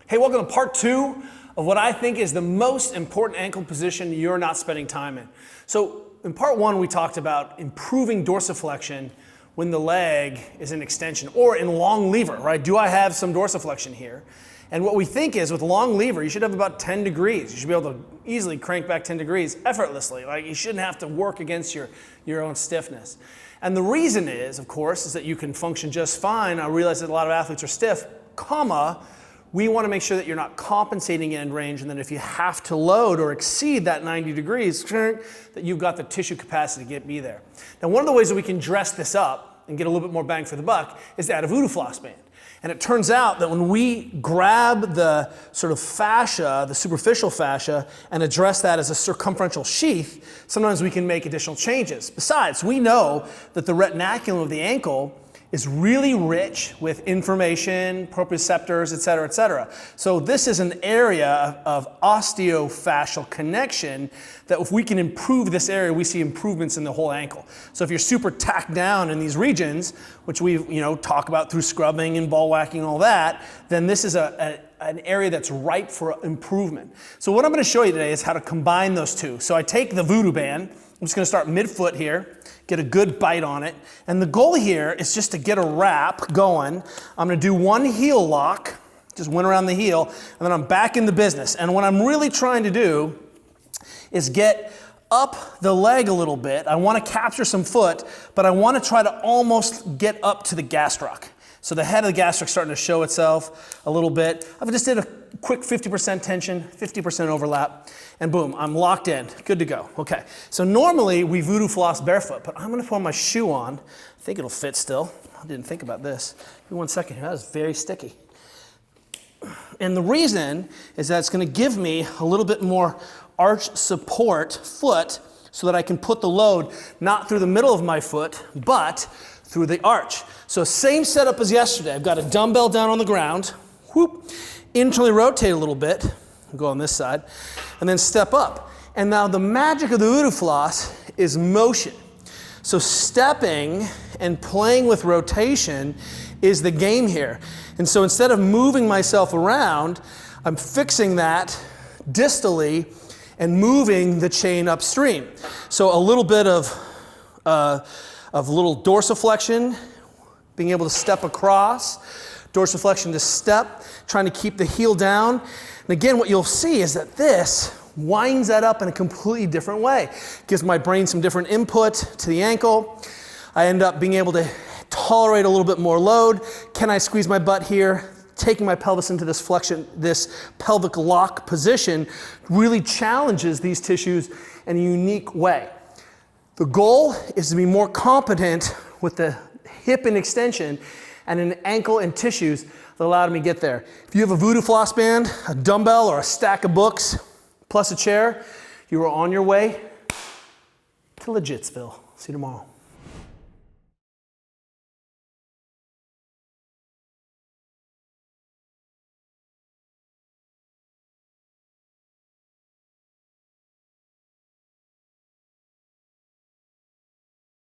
Hey, welcome to part 2 of what I think is the most important ankle position you're not spending time in. So in part 1, we talked about improving dorsiflexion when the leg is in extension or in long lever, right? Do I have some dorsiflexion here? And what we think is with long lever, you should have about 10 degrees. You should be able to easily crank back 10 degrees effortlessly. Like you shouldn't have to work against your own stiffness. And the reason is, of course, is that you can function just fine. I realize that a lot of athletes are stiff, we want to make sure that you're not compensating end range, and that if you have to load or exceed that 90 degrees, that you've got the tissue capacity to get me there. Now, one of the ways that we can dress this up and get a little bit more bang for the buck is to add a voodoo floss band. And it turns out that when we grab the sort of fascia, the superficial fascia, and address that as a circumferential sheath, sometimes we can make additional changes. Besides, we know that the retinaculum of the ankle is really rich with information, proprioceptors, et cetera, et cetera. So this is an area of osteofascial connection that if we can improve this area, we see improvements in the whole ankle. So if you're super tacked down in these regions, which we talk about through scrubbing and ball whacking and all that, then this is an area that's ripe for improvement. So what I'm going to show you today is how to combine those two. So I take the voodoo band. I'm just going to start mid-foot here, get a good bite on it. And the goal here is just to get a wrap going. I'm going to do one heel lock, just went around the heel, and then I'm back in the business. And what I'm really trying to do is get up the leg a little bit. I want to capture some foot, but I want to try to almost get up to the gastroc. So the head of the gastroc starting to show itself a little bit. I just did a quick 50% tension, 50% overlap, and boom, I'm locked in, good to go. Okay, so normally we voodoo floss barefoot, but I'm gonna put my shoe on. I think it'll fit still. I didn't think about this. Give me 1 second here, that is very sticky. And the reason is that it's gonna give me a little bit more arch support foot so that I can put the load not through the middle of my foot, but through the arch. So same setup as yesterday. I've got a dumbbell down on the ground, whoop, internally rotate a little bit, go on this side, and then step up. And now the magic of the voodoo floss is motion. So stepping and playing with rotation is the game here. And so instead of moving myself around, I'm fixing that distally and moving the chain upstream. So a little bit of little dorsiflexion, being able to step across, dorsiflexion to step, trying to keep the heel down. And again, what you'll see is that this winds that up in a completely different way. Gives my brain some different input to the ankle. I end up being able to tolerate a little bit more load. Can I squeeze my butt here? Taking my pelvis into this flexion, this pelvic lock position really challenges these tissues in a unique way. The goal is to be more competent with the hip and extension and an ankle and tissues that allowed me to get there. If you have a voodoo floss band, a dumbbell, or a stack of books, plus a chair, you are on your way to Legitsville. See you tomorrow.